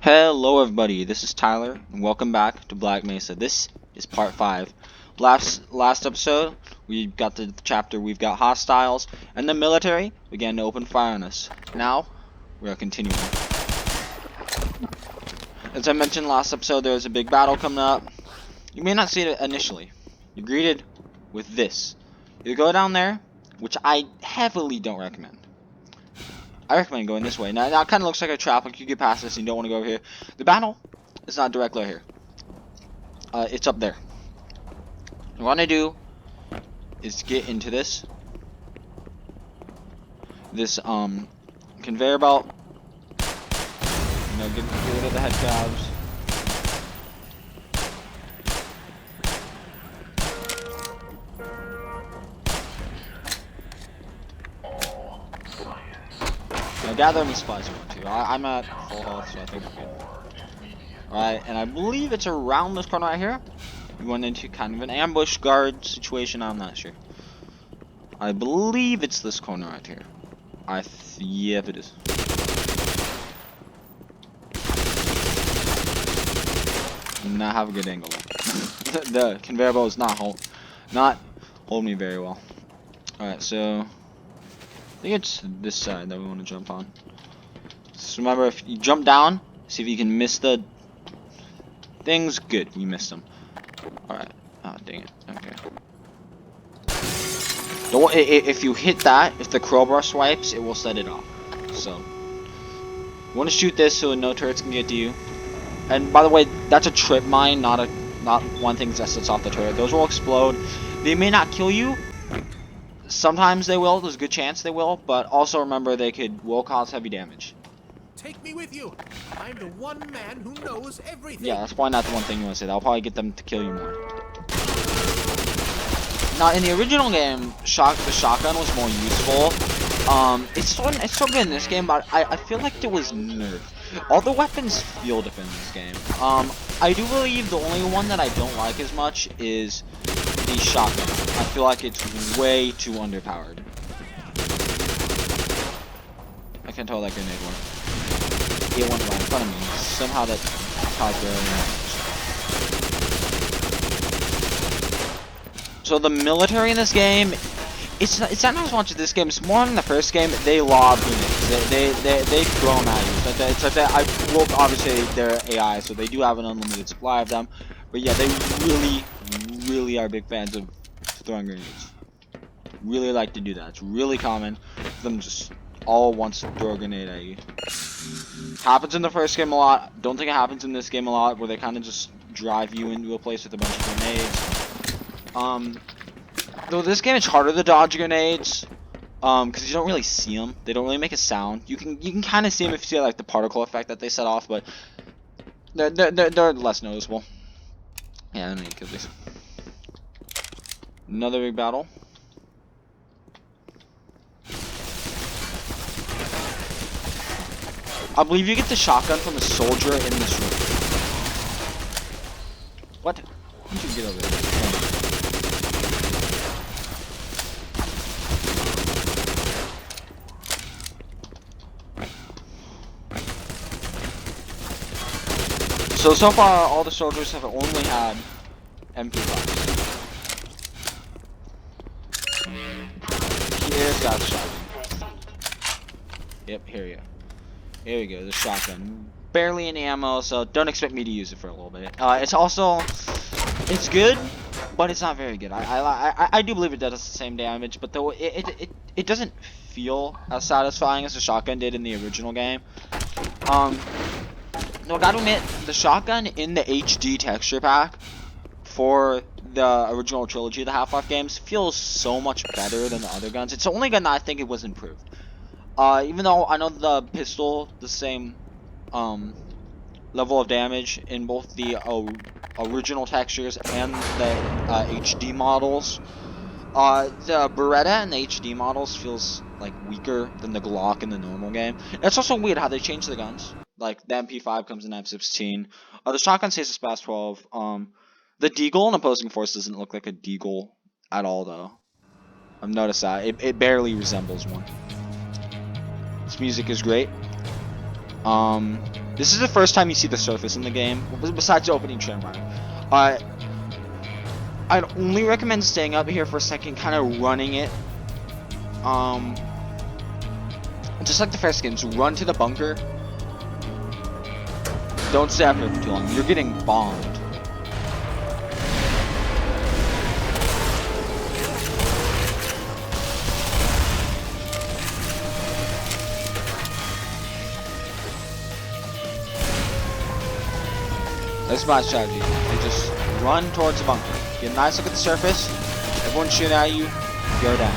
Hello everybody, this is Tyler, and welcome back to Black Mesa. This is part 5. Last episode, we got the chapter, we've got hostiles, and the military began to open fire on us. Now, we are continuing. As I mentioned last episode, there's a big battle coming up. You may not see it initially. You're greeted with this. You go down there, which I heavily don't recommend. I recommend going this way. Now it kind of looks like a trap, like you get past this and you don't want to go over here. The battle is not directly here. It's up there. What you want to do is get into this conveyor belt. You know, get rid of the head crabs. Now gather any supplies you want to. I'm at full health, so I think we're good. Alright, and I believe it's around this corner right here. We went into kind of an ambush guard situation, I'm not sure. I believe it's this corner right here. Yep, it is. Not have a good angle. The conveyor belt is not hold me very well. Alright, so I think it's this side that we want to jump on. Just remember, if you jump down, see if you can miss the things. Good, you missed them. Alright. Oh, dang it. Okay. If you hit that, if the crowbar swipes, it will set it off. So, you want to shoot this so no turrets can get to you. And by the way, that's a trip mine, not one thing that sets off the turret. Those will explode. They may not kill you. Sometimes they will. There's a good chance they will. But also remember, they will cause heavy damage. Take me with you. I'm the one man who knows everything. Yeah, that's probably not the one thing you want to say. That'll probably get them to kill you more. Now, in the original game, the shotgun was more useful. It's so good in this game, but I feel like it was nerfed. All the weapons feel different in this game. I do believe the only one that I don't like as much is the shotgun. I feel like it's way too underpowered. I can't tell that grenade worked. It went right in front of me. Somehow that caused barely damage. So the military in this game, it's not as much of this game. It's more in the first game. They lob units. They throw them at you. It's like that. Well, obviously they're AI, so they do have an unlimited supply of them. But yeah, they really are big fans of throwing grenades. Really like to do that. It's really common for them just all at once throw a grenade at you. Happens in the first game a lot. Don't think it happens in this game a lot, where they kind of just drive you into a place with a bunch of grenades. Though this game it's harder to dodge grenades, because you don't really see them. They don't really make a sound. You can kind of see them if you see like the particle effect that they set off, but they're less noticeable. Yeah, I don't need to kill these. Another big battle. I believe you get the shotgun from a soldier in this room. What? You should get over there. So far, all the soldiers have only had MP5s. Here's that shotgun. Yep, here you go. Here we go, the shotgun. Barely any ammo, so don't expect me to use it for a little bit. It's good, but it's not very good. I do believe it does the same damage, but though it doesn't feel as satisfying as the shotgun did in the original game. No, gotta admit, the shotgun in the HD texture pack for the original trilogy of the Half-Life games feels so much better than the other guns. It's the only gun that I think it was improved. Even though I know the pistol, the same level of damage in both the original textures and the HD models. The Beretta and the HD models feels like weaker than the Glock in the normal game. And it's also weird how they changed the guns. Like the MP5 comes in M16. The shotgun stays a SPAS 12. The Deagle in Opposing Force doesn't look like a Deagle at all, though. I've noticed that it barely resembles one. This music is great. This is the first time you see the surface in the game, besides the opening trim run. I'd only recommend staying up here for a second, kind of running it. Just like the first games, run to the bunker. Don't stay up here for too long. You're getting bombed. That's my strategy. You just run towards the bunker. Get a nice look at the surface. Everyone's shooting at you. Go down.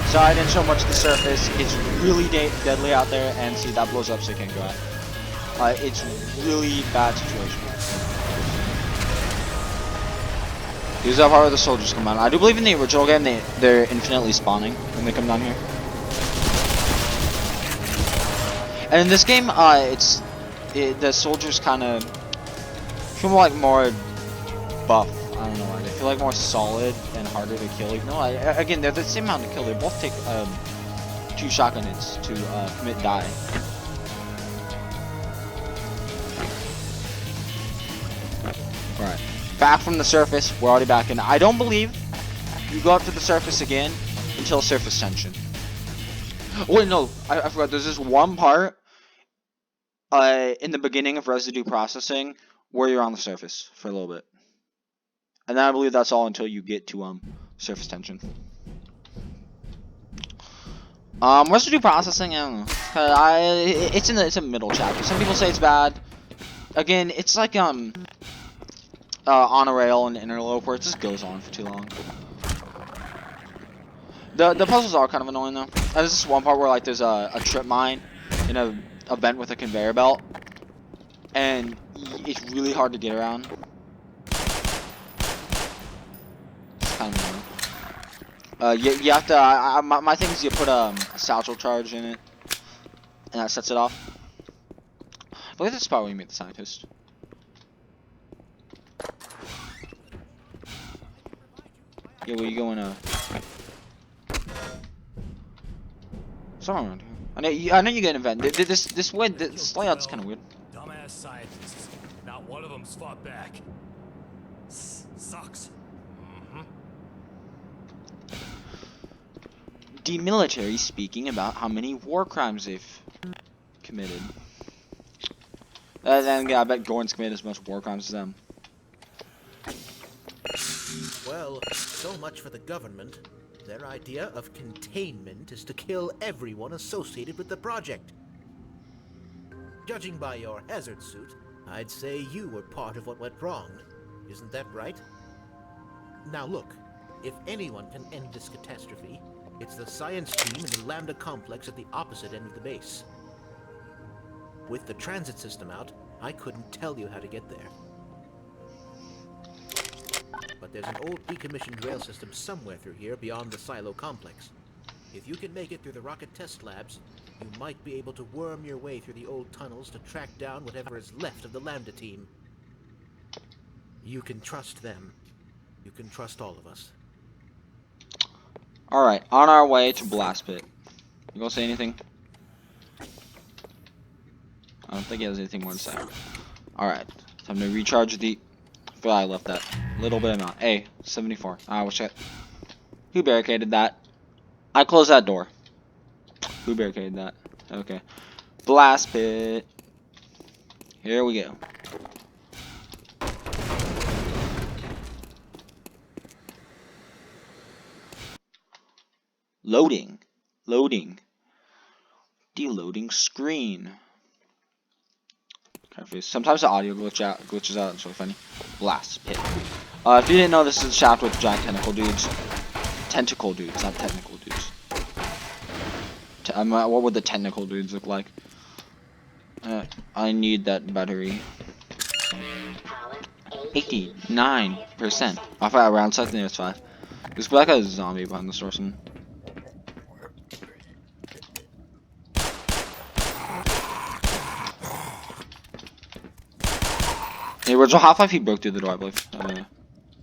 Sorry I didn't show much of the surface. It's really deadly out there, and see that blows up so you can't go out. It's really bad situation. Here's that part where the soldiers come out. I do believe in the original game they're infinitely spawning when they come down here. And in this game, the soldiers kind of feel like more buff. I don't know why. They feel like more solid and harder to kill. Even though, again, they're the same amount to kill. They both take 2 shotgun hits to commit die. Alright. Back from the surface. We're already back in. I don't believe you go up to the surface again until surface tension. Oh, wait, no. I forgot. There's this one part in the beginning of residue processing where you're on the surface for a little bit. And then I believe that's all until you get to surface tension. Residue processing, I don't know. It's a middle chapter. Some people say it's bad. Again, it's like on a rail and interlope where it just goes on for too long. The puzzles are kind of annoying though. And there's this one part where like there's a trip mine in a vent with a conveyor belt, and it's really hard to get around. It's kind of annoying. You have to. My thing is you put a satchel charge in it, and that sets it off. Look at this spot where you meet the scientist. Yeah, where you going? Somewhere around here. I know you get an event. This way, this layout's kind of weird. Dumbass scientists. Not one of them's fought back. Sucks. Demilitary speaking about how many war crimes they've committed. Then yeah, I bet Gordon's committed as much war crimes as them. Well, so much for the government. Their idea of containment is to kill everyone associated with the project. Judging by your hazard suit, I'd say you were part of what went wrong. Isn't that right? Now look, if anyone can end this catastrophe, it's the science team in the Lambda complex at the opposite end of the base. With the transit system out, I couldn't tell you how to get there. But there's an old decommissioned rail system somewhere through here beyond the silo complex. If you can make it through the rocket test labs, you might be able to worm your way through the old tunnels to track down whatever is left of the Lambda team. You can trust them. You can trust all of us. Alright, on our way to Blast Pit. You gonna say anything? I don't think he has anything more to say. Alright, time to recharge the... I feel I left that little bit amount. Hey, 74. I wish I... Who barricaded that? I closed that door. Who barricaded that? Okay. Blast Pit. Here we go. Loading. Loading. Deloading screen. Sometimes the audio glitches out. It's really funny. Blast Pit. If you didn't know, this is a shaft with giant tentacle dudes. Tentacle dudes, not technical dudes. What would the technical dudes look like? I need that battery. 89%. I thought around something it's 5. There's like a zombie behind the store. The original Half-Life, he broke through the door, I believe.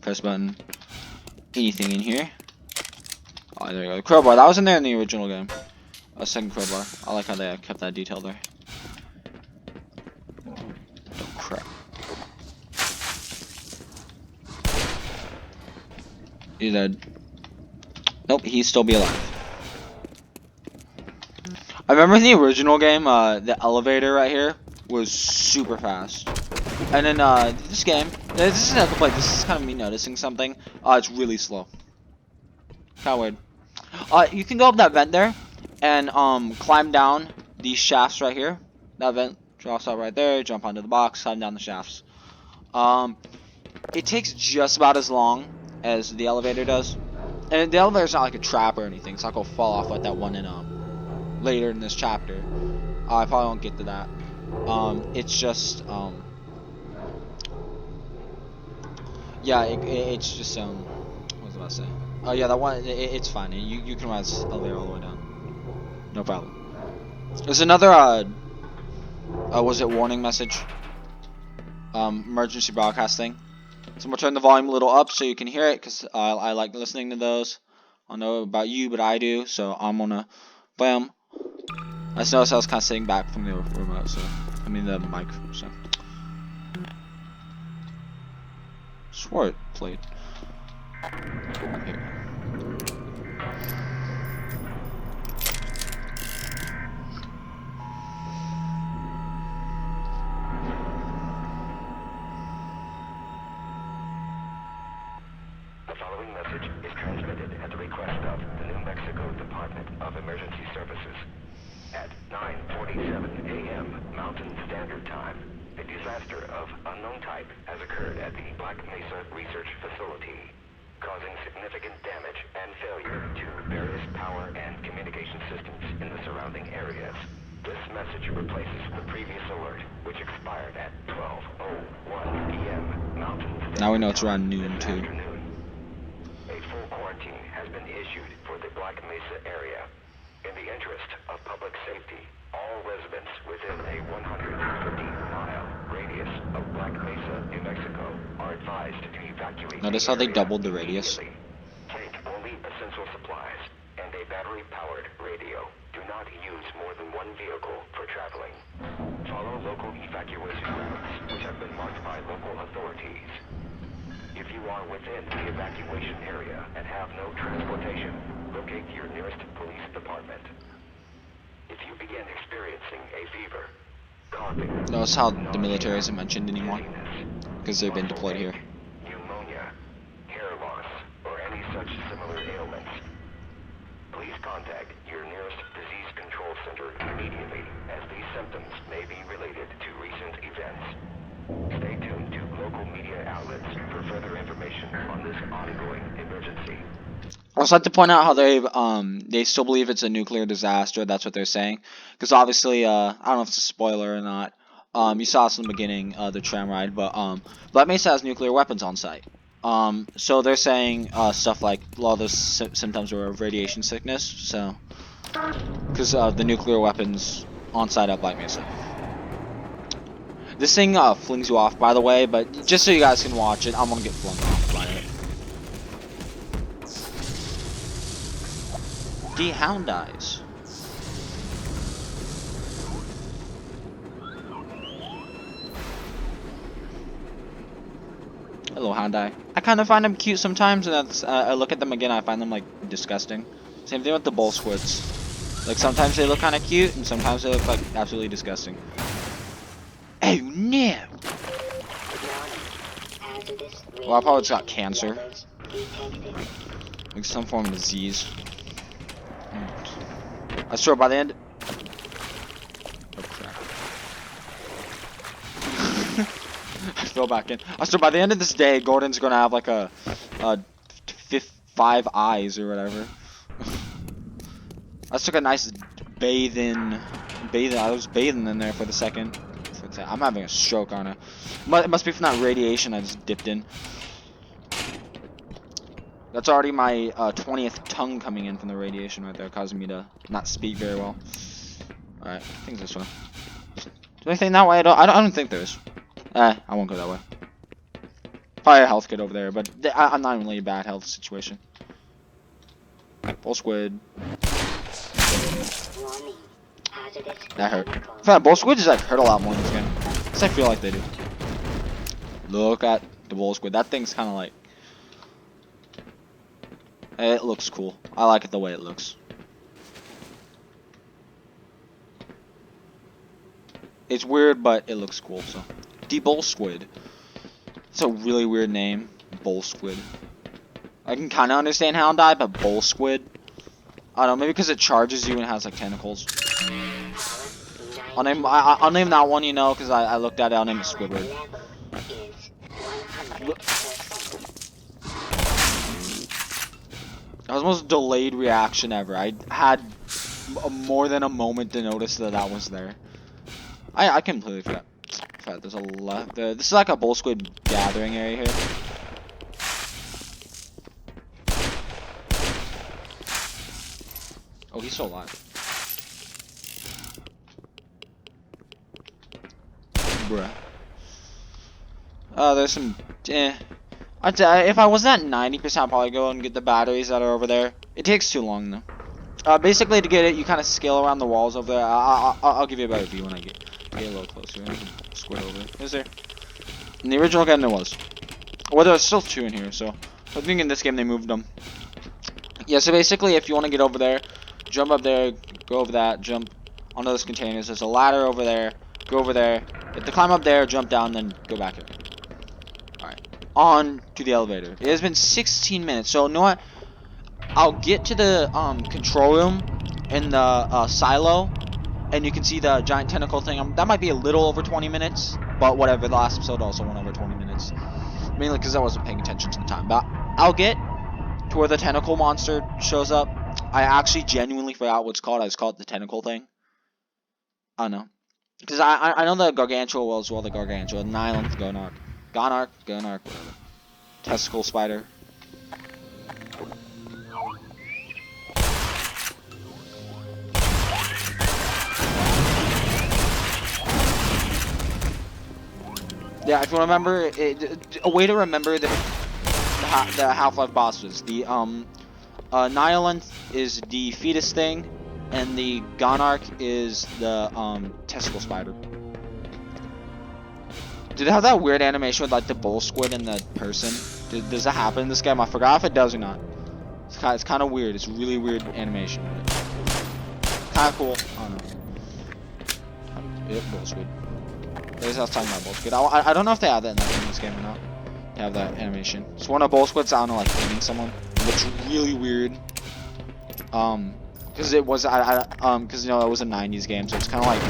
Press button. Anything in here? Oh, there you go. Crowbar. That was in there in the original game. A second crowbar. I like how they kept that detail there. crap. He's dead. Nope, he's still be alive. I remember in the original game, the elevator right here was super fast. And then this game, this is a complaint. This is kind of me noticing something. It's really slow. Kind of weird. You can go up that vent there, and climb down these shafts right here. That vent drops out right there. Jump onto the box, climb down the shafts. It takes just about as long as the elevator does, and the elevator's not like a trap or anything. It's not gonna fall off like that one in later in this chapter. I probably won't get to that. It's just yeah, it's just what was I about to say? Oh yeah, that one. It's fine. You can ride this elevator all the way down. No problem. There's another was it warning message? Emergency broadcasting. So I'm gonna turn the volume a little up so you can hear it, because I like listening to those. I don't know about you, but I do. So I'm gonna, bam. I just noticed I was kind of sitting back from the remote, so I mean the mic. So swore it played. Here. The following message is transmitted at the request of the New Mexico Department of Emergency Services. At 9:47 a.m. Mountain Standard Time, a disaster of unknown type has occurred at the Black Mesa Research Facility, causing significant damage and failure to various power and communication systems in the surrounding areas. This message replaces the previous alert, which expired at 12:01 p.m. Mountain Standard Time. Now we know it's around noon too. A full quarantine has been issued for the Black Mesa area. In the interest of public safety, all residents within a 150-mile radius of Black Mesa, New Mexico, are advised to evacuate. Notice how they doubled the radius. Take only essential supplies and a battery-powered radio. Do not use more than one vehicle for traveling. Follow local evacuation routes, which have been marked by local authorities. If you are within the evacuation area and have no transportation, locate your nearest police department. If you begin experiencing a fever, coughing, Notice how the military isn't mentioned anymore, because they've been deployed here. pneumonia, hair loss, or any such similar ailments, please contact your nearest disease control center immediately, as these symptoms may be related to recent events. Stay tuned to local media outlets for further information on this ongoing emergency. I also like to point out how they still believe it's a nuclear disaster. That's what they're saying, because obviously I don't know if it's a spoiler or not. You saw this in the beginning, the tram ride, but Black Mesa has nuclear weapons on site. So they're saying stuff like a lot of those symptoms were of radiation sickness. So because the nuclear weapons on site at Black Mesa. This thing flings you off, by the way, but just so you guys can watch it, I'm gonna get flung off by it. The hound dies. Hello, hound eye. I kind of find them cute sometimes, and that's I look at them again, I find them like disgusting. Same thing with the bull squids. Like sometimes they look kind of cute, and sometimes they look like absolutely disgusting. Oh no! Well, I probably just got cancer. Like some form of disease. I swear by the end. Oh crap! I fell back in. I swear by the end of this day, Gordon's gonna have like a 5 eyes or whatever. I took a nice bathing. I was bathing in there for the second. I'm having a stroke on it. It must be from that radiation I just dipped in. That's already my 20th tongue coming in from the radiation right there, causing me to not speak very well. Alright, I think this way. Do anything that way? I don't think there is. I won't go that way. Probably a health kit over there, but I'm not in a really bad health situation. Bull squid. That hurt. I feel like bull squids like hurt a lot more in this game. I feel like they do. Look at the bull squid. That thing's kind of like. It looks cool. I like it the way it looks. It's weird, but it looks cool. So, the bull squid. It's a really weird name, bull squid. I can kind of understand how it died, but bull squid. I don't know, maybe because it charges you and it has like tentacles. I'll name that one, you know, because I looked at it. I'll name it Squidward. That was the most delayed reaction ever. I had more than a moment to notice that that was there. I completely forgot. There's a lot. This is like a bull squid gathering area here. Oh, he's still alive. Bruh. There's some. If I wasn't at 90%, I'd probably go and get the batteries that are over there. It takes too long though. Basically to get it, you kind of scale around the walls over there. I'll give you a better view when I get a little closer. Squid over there. Is there? In the original game there was. Well, there's still 2 in here, so I think in this game they moved them. Yeah, so basically if you want to get over there, jump up there, go over that, jump onto those containers. There's a ladder over there. Go over there. You have to climb up there, jump down, then go back here. Alright. On to the elevator. It has been 16 minutes, so you know what? I'll get to the control room in the silo, and you can see the giant tentacle thing. That might be a little over 20 minutes, but whatever. The last episode also went over 20 minutes. Mainly because I wasn't paying attention to the time. But I'll get to where the tentacle monster shows up. I actually genuinely forgot what it's called. I just called it the tentacle thing. I don't know. Because I know the gargantua well as well. The gargantua, Nylon, Gonarch, whatever. Testicle spider. Yeah, if you remember, a way to remember the Half-Life bosses. The Nihilith is the fetus thing, and the Gonarch is the testicle spider. Did it have that weird animation with like the bull squid and the person? Does that happen in this game? I forgot if it does or not. It's kind of weird. It's really weird animation. Kind of cool. I don't know. Yep, bull squid. I was talking about bull squid. I don't know if they have that in this game or not. They have that animation. It's one of bull squids. I don't know, like hitting someone. It looks really weird. Because it was because you know it was a '90s game, so it's kind of like.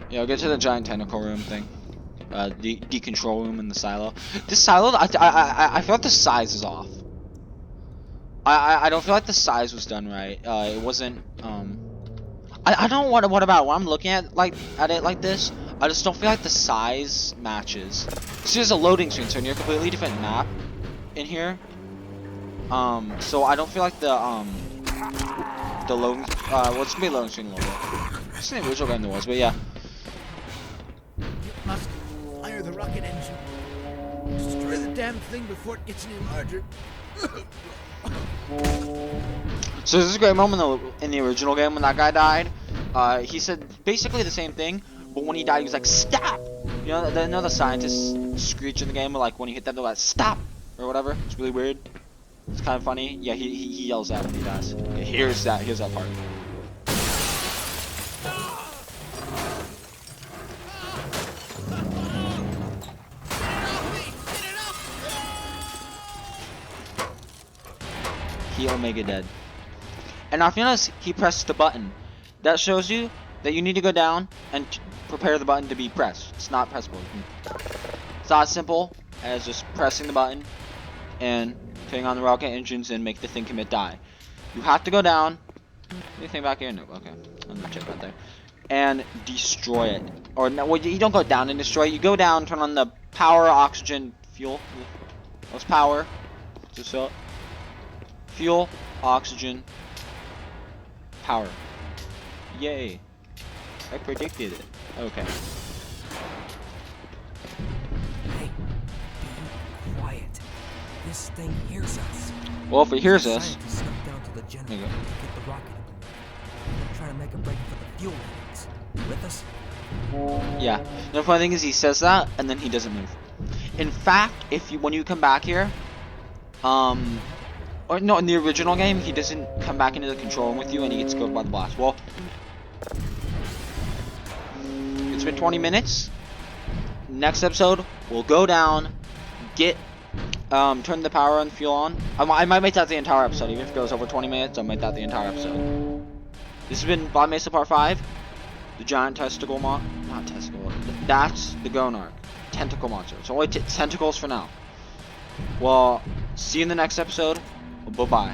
Yeah, I'll get to the giant tentacle room thing. The control room in the silo. This silo, I feel like the size is off. I don't feel like the size was done right. It wasn't. I don't know what about when I'm looking at it like this. I just don't feel like the size matches. So there's a loading screen, so you're a completely different map in here. So I don't feel like the loading. Well, it's gonna be a loading screen a little bit. It's in the original game there was, but yeah. Must fire the rocket engine. Destroy the damn thing before it gets any larger. So this is a great moment in the original game when that guy died. He said basically the same thing, but when he died, he was like, "Stop!" You know the scientists screech in the game, like when you hit them, they're like, "Stop!" or whatever. It's really weird. It's kind of funny. Yeah, he yells that when he dies. Okay, here's that part. He Omega dead. And if you notice, he pressed the button. That shows you that you need to go down and prepare the button to be pressed. It's not pressable. It's not as simple as just pressing the button and turning on the rocket engines and make the thing commit die. You have to go down. Anything back here? No. Okay. I'm gonna check right there. And destroy it. Or no, well, you don't go down and destroy it. You go down, turn on the power, oxygen, fuel. What's power? Just so. Fuel, oxygen, power. Yay. I predicted it. Okay. Hey, be quiet. This thing hears us. Well, if it hears us, Scientists snuck down to the generator there you go. to get the rocket implemented. try to make a break for the fuel readings. You with us? Yeah. The funny thing is he says that and then he doesn't move. In fact, when you come back here, or no, in the original game, he doesn't come back into the control room with you and he gets killed by the blast. Well, it's been 20 minutes. Next episode, we'll go down, turn the power and fuel on. I might make that the entire episode. Even if it goes over 20 minutes, I'll make that the entire episode. This has been Bob Mesa Part 5. The giant testicle not testicle. That's the Gonarch. Tentacle monster. It's only tentacles for now. Well, see you in the next episode. Bye-bye.